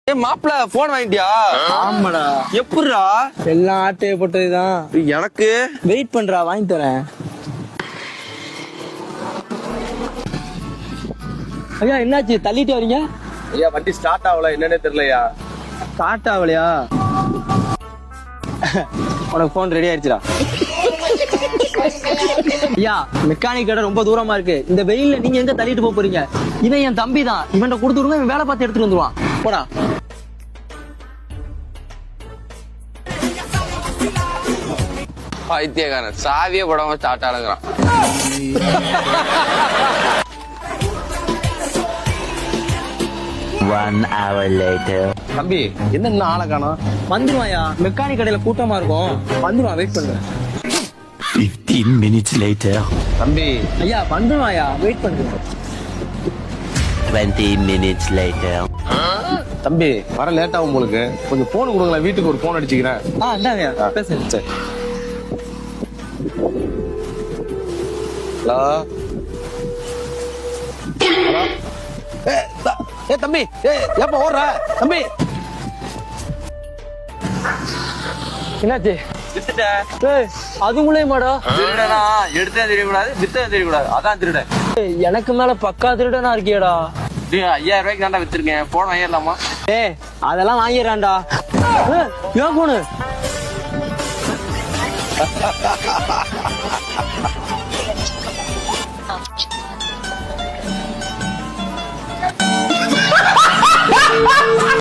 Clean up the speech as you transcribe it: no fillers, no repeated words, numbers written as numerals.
மாப்பிள்ள போன் வாங்கிட்டியா? ஆமாடா. எப்படிடா? எல்லாம் ஆட்டையை போட்டதுதான். எனக்கு வெயிட் பண்றா, வாங்கி தரேன். ஐயா என்னாச்சு, தள்ளிட்டு வரீங்க? ஐயா வண்டி ஸ்டார்ட் ஆகல, என்னன்னே தெரியலையா. ஸ்டார்ட் ஆகலையா? உனக்கு போன் ரெடி ஆயிடுச்சுடா. ஐயா மெக்கானிக் கடை ரொம்ப தூரமா இருக்கு, இந்த வெயில்ல நீங்க எங்க தள்ளிட்டு போக போறீங்க? இவன் என் தம்பி தான், இவன் கொடுத்துருங்க, இவன் வேலை பார்த்து எடுத்துட்டு வந்துருவான். போடா. பைத்தியக்காரன் சாவியே போடாம ஸ்டார்ட் ஆடுங்கிறான். தம்பி என்ன இன்னும் ஆளை காணோம்? வந்துருவாயா, மெக்கானிக் கடையில கூட்டமா இருக்கும், வந்துருவான், வெயிட் பண்ணுங்க. 15 minutes later. தம்பி ஐயா வந்துருவாயா, வெயிட் பண்ணுங்க. 20 minutes later. தம்பி வர லேட் ஆகும் உங்களுக்கு, கொஞ்சம் போன் கொடுங்களேன், வீட்டுக்கு ஒரு போன் அடிச்சுக்கிறேன். இந்தாங்க பேசுங்க. சரி. Hello hello. ஏ தம்பி, எப்ப ஓடுற தம்பி? என்னாச்சு? வித்துட்டேன். அதுங்களேமாடா? திருடனா எடுத்தே தெரியக்கூடாது, வித்தே தெரியக்கூடாது, அதான் திருடன். எனக்கு மேல பக்கா திருடனா இருக்கியடா. 5000 ரூபாய்க்கு தாண்டா வித்துருக்கேன். போன் வாங்கிடலாமா? அதெல்லாம் வாங்கிடுறான்டா. ஏன் போனு?